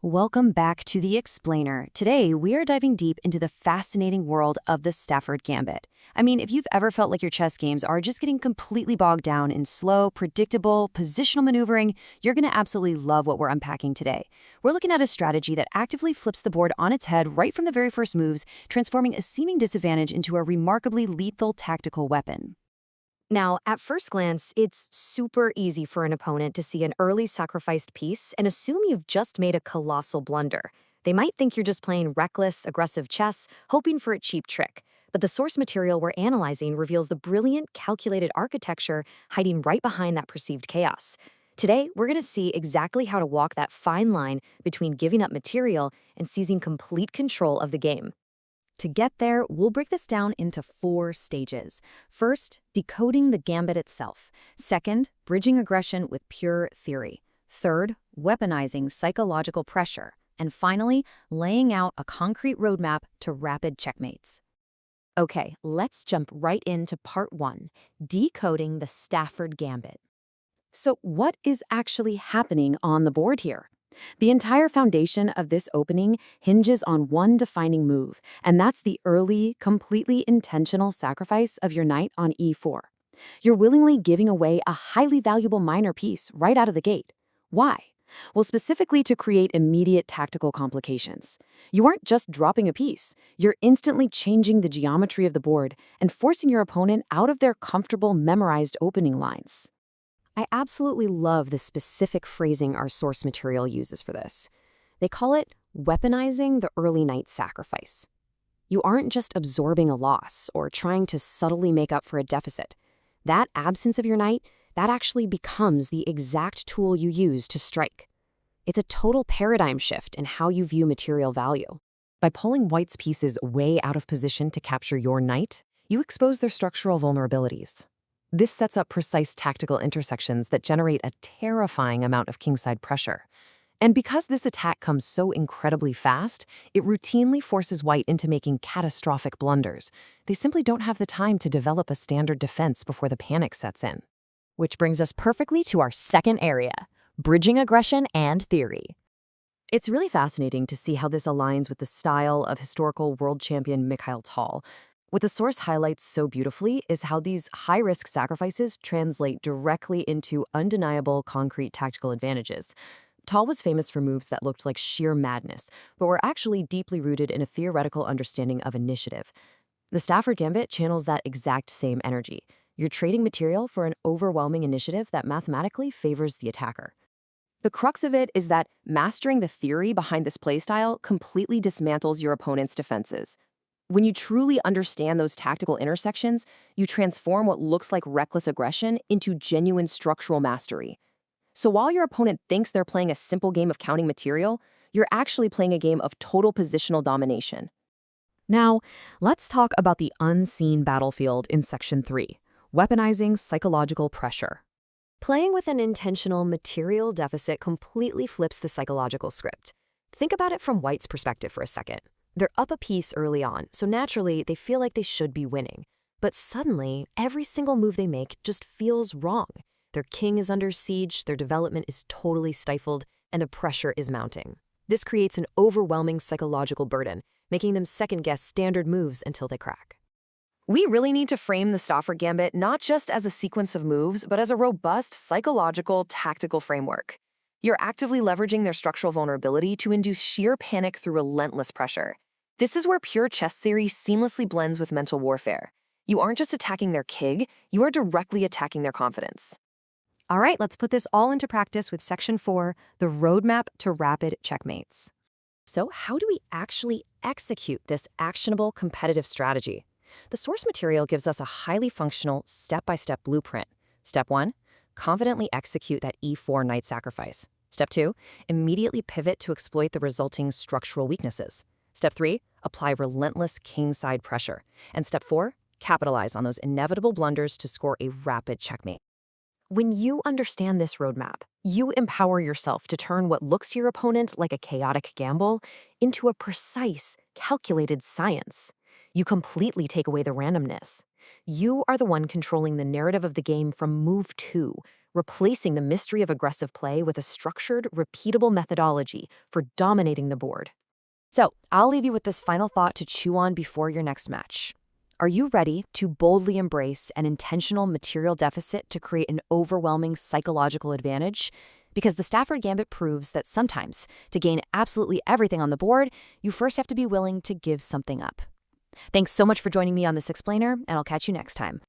Welcome back to The Explainer. Today, we are diving deep into the fascinating world of the Stafford Gambit. I mean, if you've ever felt like your chess games are just getting completely bogged down in slow, predictable, positional maneuvering, you're going to absolutely love what we're unpacking today. We're looking at a strategy that actively flips the board on its head right from the very first moves, transforming a seeming disadvantage into a remarkably lethal tactical weapon. Now, at first glance, it's super easy for an opponent to see an early sacrificed piece and assume you've just made a colossal blunder. They might think you're just playing reckless, aggressive chess, hoping for a cheap trick. But the source material we're analyzing reveals the brilliant, calculated architecture hiding right behind that perceived chaos. Today, we're going to see exactly how to walk that fine line between giving up material and seizing complete control of the game. To get there, we'll break this down into 4 stages. First, decoding the gambit itself. Second, bridging aggression with pure theory. Third, weaponizing psychological pressure. And finally, laying out a concrete roadmap to rapid checkmates. Okay, let's jump right into part 1, decoding the Stafford Gambit. So what is actually happening on the board here? The entire foundation of this opening hinges on one defining move, and that's the early, completely intentional sacrifice of your knight on e4. You're willingly giving away a highly valuable minor piece right out of the gate. Why? Well, specifically to create immediate tactical complications. You aren't just dropping a piece, you're instantly changing the geometry of the board and forcing your opponent out of their comfortable, memorized opening lines. I absolutely love the specific phrasing our source material uses for this. They call it weaponizing the early knight sacrifice. You aren't just absorbing a loss or trying to subtly make up for a deficit. That absence of your knight, that actually becomes the exact tool you use to strike. It's a total paradigm shift in how you view material value. By pulling white's pieces way out of position to capture your knight, you expose their structural vulnerabilities. This sets up precise tactical intersections that generate a terrifying amount of kingside pressure. And because this attack comes so incredibly fast, it routinely forces white into making catastrophic blunders. They simply don't have the time to develop a standard defense before the panic sets in. Which brings us perfectly to our second area, bridging aggression and theory. It's really fascinating to see how this aligns with the style of historical world champion Mikhail Tal. What the source highlights so beautifully is how these high-risk sacrifices translate directly into undeniable concrete tactical advantages. Tal was famous for moves that looked like sheer madness, but were actually deeply rooted in a theoretical understanding of initiative. The Stafford Gambit channels that exact same energy. You're trading material for an overwhelming initiative that mathematically favors the attacker. The crux of it is that mastering the theory behind this playstyle completely dismantles your opponent's defenses. When you truly understand those tactical intersections, you transform what looks like reckless aggression into genuine structural mastery. So while your opponent thinks they're playing a simple game of counting material, you're actually playing a game of total positional domination. Now, let's talk about the unseen battlefield in Section 3, weaponizing psychological pressure. Playing with an intentional material deficit completely flips the psychological script. Think about it from white's perspective for a second. They're up a piece early on, so naturally they feel like they should be winning. But suddenly, every single move they make just feels wrong. Their king is under siege, their development is totally stifled, and the pressure is mounting. This creates an overwhelming psychological burden, making them second-guess standard moves until they crack. We really need to frame the Stafford Gambit not just as a sequence of moves, but as a robust psychological, tactical framework. You're actively leveraging their structural vulnerability to induce sheer panic through relentless pressure. This is where pure chess theory seamlessly blends with mental warfare. You aren't just attacking their king, you are directly attacking their confidence. All right, let's put this all into practice with Section 4, the roadmap to rapid checkmates. So how do we actually execute this actionable competitive strategy? The source material gives us a highly functional step-by-step blueprint. Step 1, confidently execute that e4 knight sacrifice. Step 2, immediately pivot to exploit the resulting structural weaknesses. Step 3, apply relentless kingside pressure. And Step 4, capitalize on those inevitable blunders to score a rapid checkmate. When you understand this roadmap, you empower yourself to turn what looks to your opponent like a chaotic gamble into a precise, calculated science. You completely take away the randomness. You are the one controlling the narrative of the game from move 2, replacing the mystery of aggressive play with a structured, repeatable methodology for dominating the board. So, I'll leave you with this final thought to chew on before your next match. Are you ready to boldly embrace an intentional material deficit to create an overwhelming psychological advantage? Because the Stafford Gambit proves that sometimes, to gain absolutely everything on the board, you first have to be willing to give something up. Thanks so much for joining me on this explainer, and I'll catch you next time.